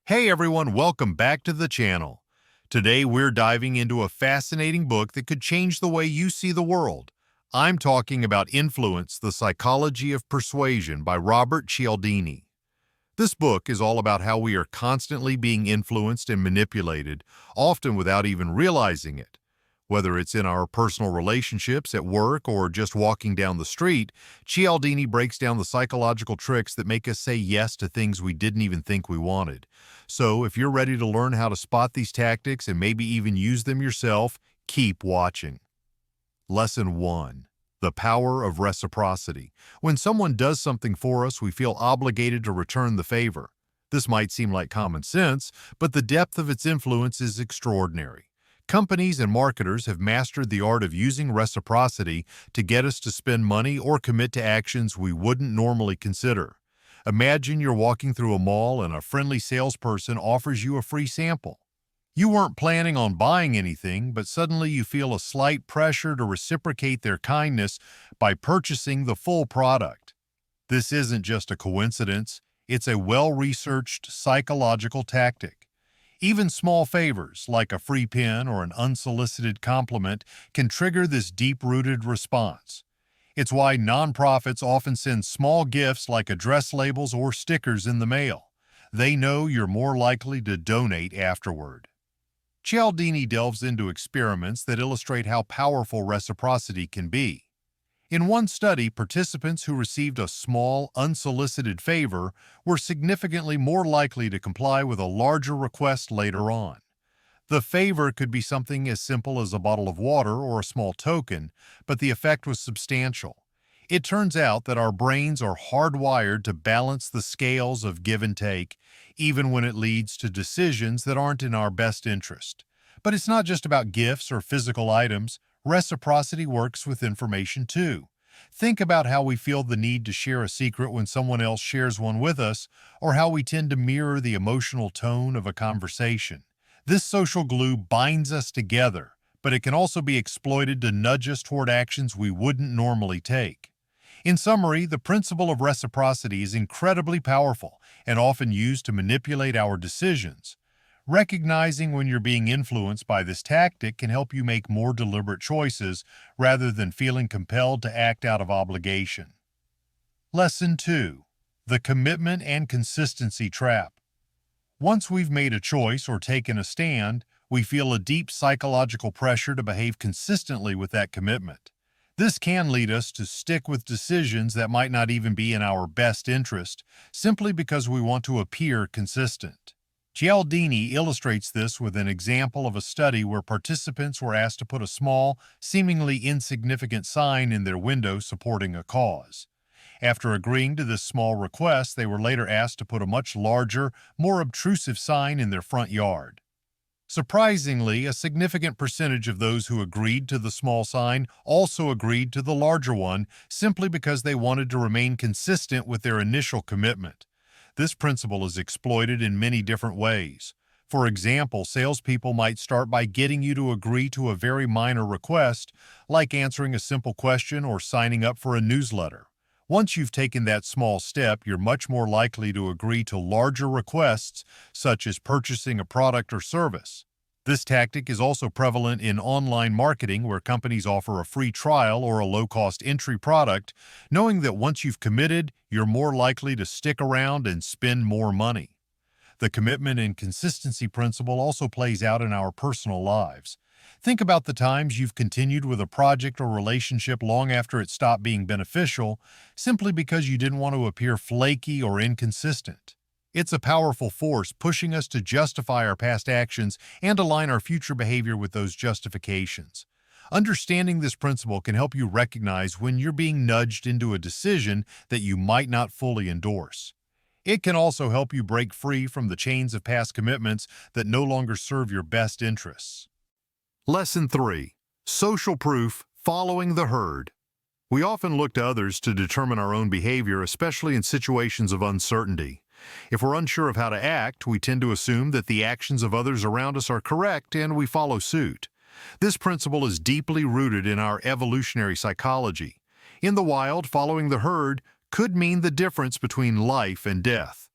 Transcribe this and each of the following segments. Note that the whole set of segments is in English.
Hey everyone, welcome back to the channel. Today we're diving into a fascinating book that could change the way you see the world. I'm talking about Influence, the Psychology of Persuasion by Robert Cialdini. This book is all about how we are constantly being influenced and manipulated, often without even realizing it. Whether it's in our personal relationships, at work, or just walking down the street, Cialdini breaks down the psychological tricks that make us say yes to things we didn't even think we wanted. So, if you're ready to learn how to spot these tactics and maybe even use them yourself, keep watching. Lesson 1. The power of reciprocity. When someone does something for us, we feel obligated to return the favor. This might seem like common sense, but the depth of its influence is extraordinary. Companies and marketers have mastered the art of using reciprocity to get us to spend money or commit to actions we wouldn't normally consider. Imagine you're walking through a mall and a friendly salesperson offers you a free sample. You weren't planning on buying anything, but suddenly you feel a slight pressure to reciprocate their kindness by purchasing the full product. This isn't just a coincidence, it's a well-researched psychological tactic. Even small favors, like a free pen or an unsolicited compliment, can trigger this deep-rooted response. It's why nonprofits often send small gifts like address labels or stickers in the mail. They know you're more likely to donate afterward. Cialdini delves into experiments that illustrate how powerful reciprocity can be. In one study, participants who received a small, unsolicited favor were significantly more likely to comply with a larger request later on. The favor could be something as simple as a bottle of water or a small token, but the effect was substantial. It turns out that our brains are hardwired to balance the scales of give and take, even when it leads to decisions that aren't in our best interest. But it's not just about gifts or physical items. Reciprocity works with information too. Think about how we feel the need to share a secret when someone else shares one with us, or how we tend to mirror the emotional tone of a conversation. This social glue binds us together, but it can also be exploited to nudge us toward actions we wouldn't normally take. In summary, the principle of reciprocity is incredibly powerful and often used to manipulate our decisions. Recognizing when you're being influenced by this tactic can help you make more deliberate choices rather than feeling compelled to act out of obligation. Lesson 2. The commitment and consistency trap. Once we've made a choice or taken a stand, we feel a deep psychological pressure to behave consistently with that commitment. This can lead us to stick with decisions that might not even be in our best interest, simply because we want to appear consistent. Cialdini illustrates this with an example of a study where participants were asked to put a small, seemingly insignificant sign in their window supporting a cause. After agreeing to this small request, they were later asked to put a much larger, more obtrusive sign in their front yard. Surprisingly, a significant percentage of those who agreed to the small sign also agreed to the larger one simply because they wanted to remain consistent with their initial commitment. This principle is exploited in many different ways. For example, salespeople might start by getting you to agree to a very minor request, like answering a simple question or signing up for a newsletter. Once you've taken that small step, you're much more likely to agree to larger requests, such as purchasing a product or service. This tactic is also prevalent in online marketing, where companies offer a free trial or a low-cost entry product, knowing that once you've committed, you're more likely to stick around and spend more money. The commitment and consistency principle also plays out in our personal lives. Think about the times you've continued with a project or relationship long after it stopped being beneficial, simply because you didn't want to appear flaky or inconsistent. It's a powerful force pushing us to justify our past actions and align our future behavior with those justifications. Understanding this principle can help you recognize when you're being nudged into a decision that you might not fully endorse. It can also help you break free from the chains of past commitments that no longer serve your best interests. Lesson 3. Social proof, following the herd. We often look to others to determine our own behavior, especially in situations of uncertainty. If we're unsure of how to act, we tend to assume that the actions of others around us are correct and we follow suit. This principle is deeply rooted in our evolutionary psychology. In the wild, following the herd could mean the difference between life and death.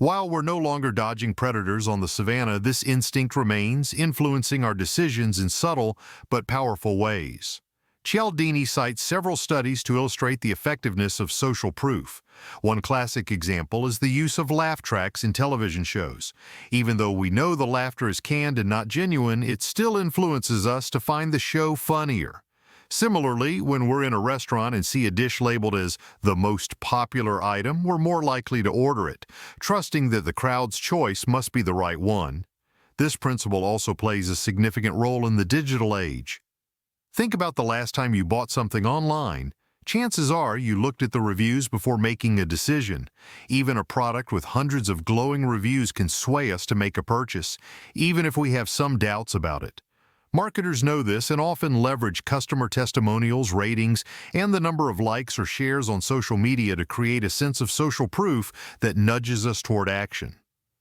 While we're no longer dodging predators on the savannah, this instinct remains, influencing our decisions in subtle but powerful ways. Cialdini cites several studies to illustrate the effectiveness of social proof. One classic example is the use of laugh tracks in television shows. Even though we know the laughter is canned and not genuine, it still influences us to find the show funnier. Similarly, when we're in a restaurant and see a dish labeled as the most popular item, we're more likely to order it, trusting that the crowd's choice must be the right one. This principle also plays a significant role in the digital age. Think about the last time you bought something online. Chances are you looked at the reviews before making a decision. Even a product with hundreds of glowing reviews can sway us to make a purchase, even if we have some doubts about it. Marketers know this and often leverage customer testimonials, ratings, and the number of likes or shares on social media to create a sense of social proof that nudges us toward action.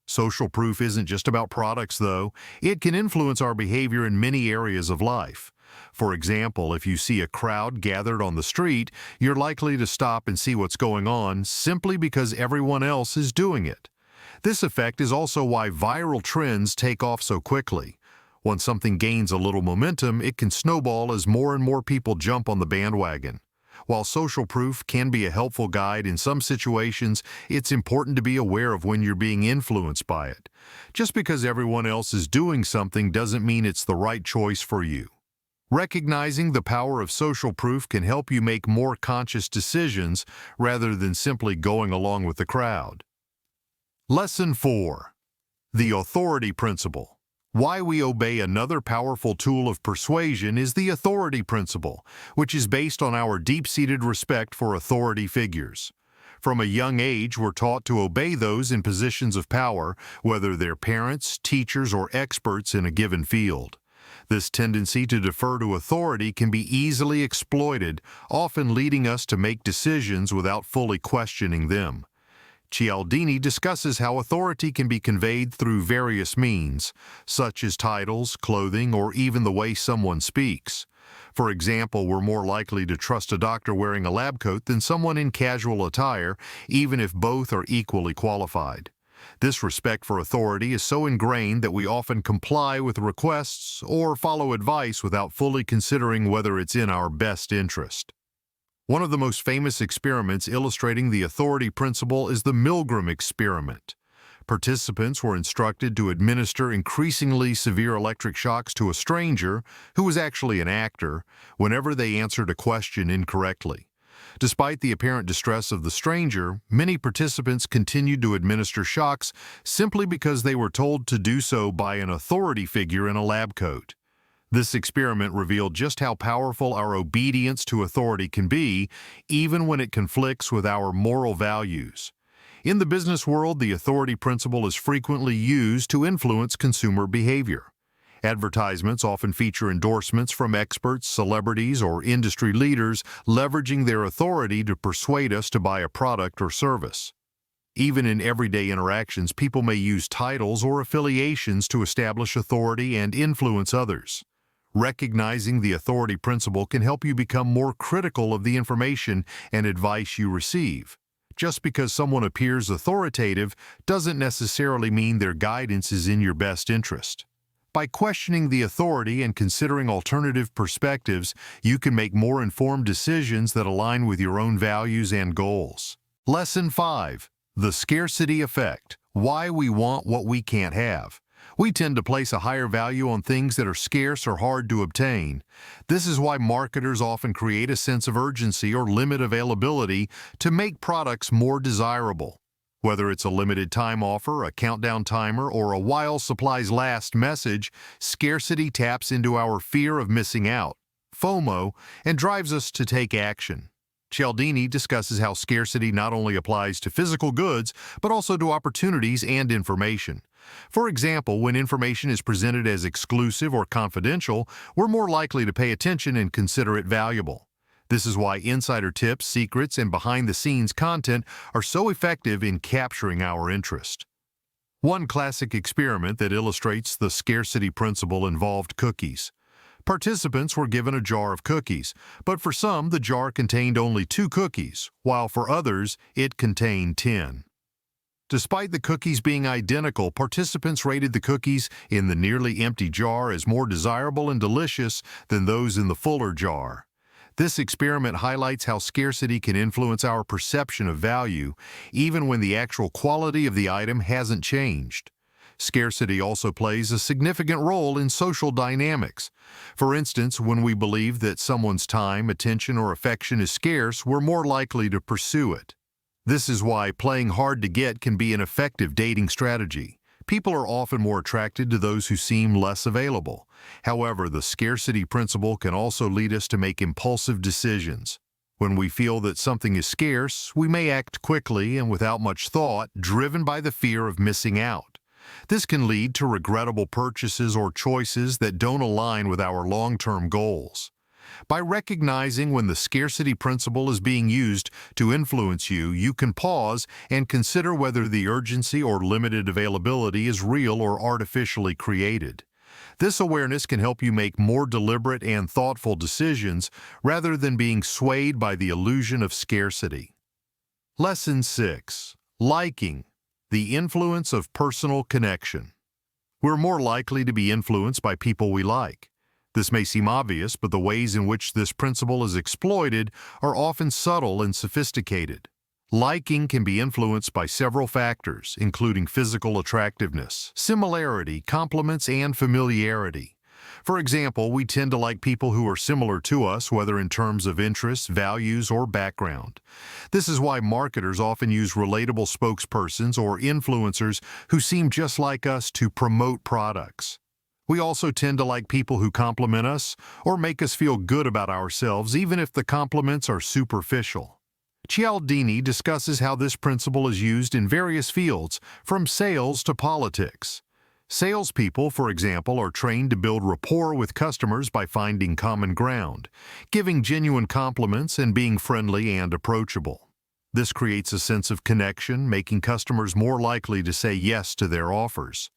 Social proof isn't just about products, though. It can influence our behavior in many areas of life. For example, if you see a crowd gathered on the street, you're likely to stop and see what's going on simply because everyone else is doing it. This effect is also why viral trends take off so quickly. Once something gains a little momentum, it can snowball as more and more people jump on the bandwagon. While social proof can be a helpful guide in some situations, it's important to be aware of when you're being influenced by it. Just because everyone else is doing something doesn't mean it's the right choice for you. Recognizing the power of social proof can help you make more conscious decisions rather than simply going along with the crowd. Lesson 4. The authority principle. Why we obey. Another powerful tool of persuasion is the authority principle, which is based on our deep-seated respect for authority figures. From a young age, we're taught to obey those in positions of power, whether they're parents, teachers, or experts in a given field. This tendency to defer to authority can be easily exploited, often leading us to make decisions without fully questioning them. Cialdini discusses how authority can be conveyed through various means, such as titles, clothing, or even the way someone speaks. For example, we're more likely to trust a doctor wearing a lab coat than someone in casual attire, even if both are equally qualified. This respect for authority is so ingrained that we often comply with requests or follow advice without fully considering whether it's in our best interest. One of the most famous experiments illustrating the authority principle is the Milgram experiment. Participants were instructed to administer increasingly severe electric shocks to a stranger, who was actually an actor, whenever they answered a question incorrectly. Despite the apparent distress of the stranger, many participants continued to administer shocks simply because they were told to do so by an authority figure in a lab coat. This experiment revealed just how powerful our obedience to authority can be, even when it conflicts with our moral values. In the business world, the authority principle is frequently used to influence consumer behavior. Advertisements often feature endorsements from experts, celebrities, or industry leaders, leveraging their authority to persuade us to buy a product or service. Even in everyday interactions, people may use titles or affiliations to establish authority and influence others. Recognizing the authority principle can help you become more critical of the information and advice you receive. Just because someone appears authoritative doesn't necessarily mean their guidance is in your best interest. By questioning the authority and considering alternative perspectives, you can make more informed decisions that align with your own values and goals. Lesson 5. The scarcity effect. Why we want what we can't have. We tend to place a higher value on things that are scarce or hard to obtain. This is why marketers often create a sense of urgency or limit availability to make products more desirable. Whether it's a limited time offer, a countdown timer, or a while supplies last message, scarcity taps into our fear of missing out, FOMO, and drives us to take action. Cialdini discusses how scarcity not only applies to physical goods, but also to opportunities and information. For example, when information is presented as exclusive or confidential, we're more likely to pay attention and consider it valuable. This is why insider tips, secrets, and behind-the-scenes content are so effective in capturing our interest. One classic experiment that illustrates the scarcity principle involved cookies. Participants were given a jar of cookies, but for some the jar contained only 2 cookies, while for others it contained 10. Despite the cookies being identical, participants rated the cookies in the nearly empty jar as more desirable and delicious than those in the fuller jar. This experiment highlights how scarcity can influence our perception of value, even when the actual quality of the item hasn't changed. Scarcity also plays a significant role in social dynamics. For instance, when we believe that someone's time, attention, or affection is scarce, we're more likely to pursue it. This is why playing hard to get can be an effective dating strategy. People are often more attracted to those who seem less available. However, the scarcity principle can also lead us to make impulsive decisions. When we feel that something is scarce, we may act quickly and without much thought, driven by the fear of missing out. This can lead to regrettable purchases or choices that don't align with our long-term goals. By recognizing when the scarcity principle is being used to influence you, you can pause and consider whether the urgency or limited availability is real or artificially created. This awareness can help you make more deliberate and thoughtful decisions rather than being swayed by the illusion of scarcity. Lesson 6. Liking. The influence of personal connection. We're more likely to be influenced by people we like. This may seem obvious, but the ways in which this principle is exploited are often subtle and sophisticated. Liking can be influenced by several factors, including physical attractiveness, similarity, compliments, and familiarity. For example, we tend to like people who are similar to us, whether in terms of interests, values, or background. This is why marketers often use relatable spokespersons or influencers who seem just like us to promote products. We also tend to like people who compliment us or make us feel good about ourselves, even if the compliments are superficial. Cialdini discusses how this principle is used in various fields, from sales to politics. Salespeople, for example, are trained to build rapport with customers by finding common ground, giving genuine compliments, and being friendly and approachable. This creates a sense of connection, making customers more likely to say yes to their offers.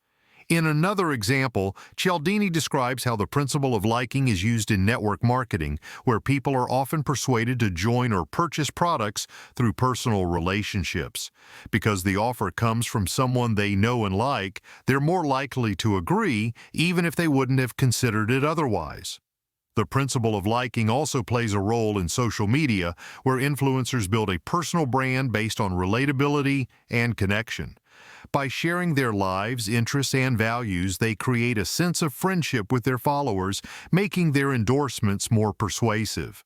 In another example, Cialdini describes how the principle of liking is used in network marketing, where people are often persuaded to join or purchase products through personal relationships. Because the offer comes from someone they know and like, they're more likely to agree, even if they wouldn't have considered it otherwise. The principle of liking also plays a role in social media, where influencers build a personal brand based on relatability and connection. By sharing their lives, interests, and values, they create a sense of friendship with their followers, making their endorsements more persuasive.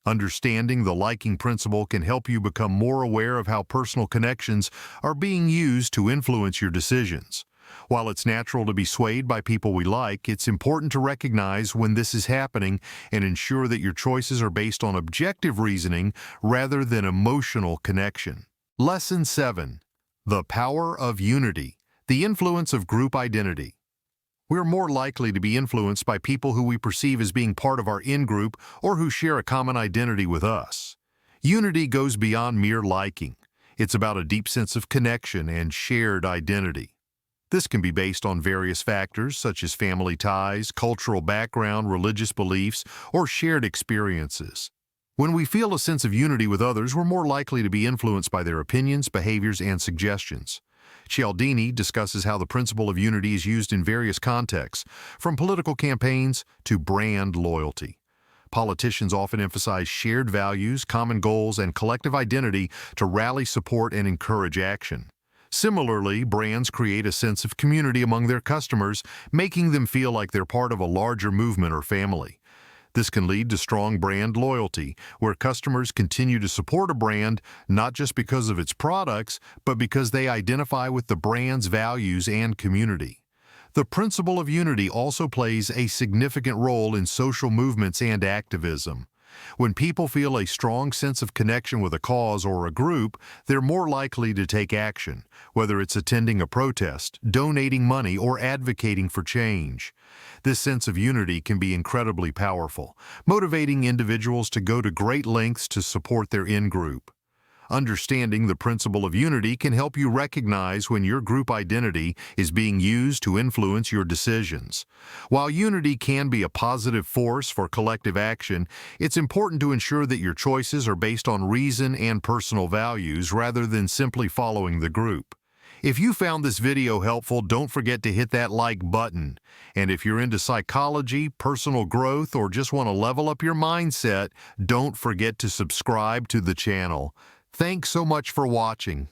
Understanding the liking principle can help you become more aware of how personal connections are being used to influence your decisions. While it's natural to be swayed by people we like, it's important to recognize when this is happening and ensure that your choices are based on objective reasoning rather than emotional connection. Lesson 7. The power of unity. The influence of group identity. We're more likely to be influenced by people who we perceive as being part of our in-group or who share a common identity with us. Unity goes beyond mere liking. It's about a deep sense of connection and shared identity. This can be based on various factors such as family ties, cultural background, religious beliefs, or shared experiences. When we feel a sense of unity with others, we're more likely to be influenced by their opinions, behaviors, and suggestions. Cialdini discusses how the principle of unity is used in various contexts, from political campaigns to brand loyalty. Politicians often emphasize shared values, common goals, and collective identity to rally support and encourage action. Similarly, brands create a sense of community among their customers, making them feel like they're part of a larger movement or family. This can lead to strong brand loyalty, where customers continue to support a brand not just because of its products, but because they identify with the brand's values and community. The principle of unity also plays a significant role in social movements and activism. When people feel a strong sense of connection with a cause or a group, they're more likely to take action, whether it's attending a protest, donating money, or advocating for change. This sense of unity can be incredibly powerful, motivating individuals to go to great lengths to support their in-group. Understanding the principle of unity can help you recognize when your group identity is being used to influence your decisions. While unity can be a positive force for collective action, it's important to ensure that your choices are based on reason and personal values rather than simply following the group. If you found this video helpful, don't forget to hit that like button. And if you're into psychology, personal growth, or just want to level up your mindset, don't forget to subscribe to the channel. Thanks so much for watching.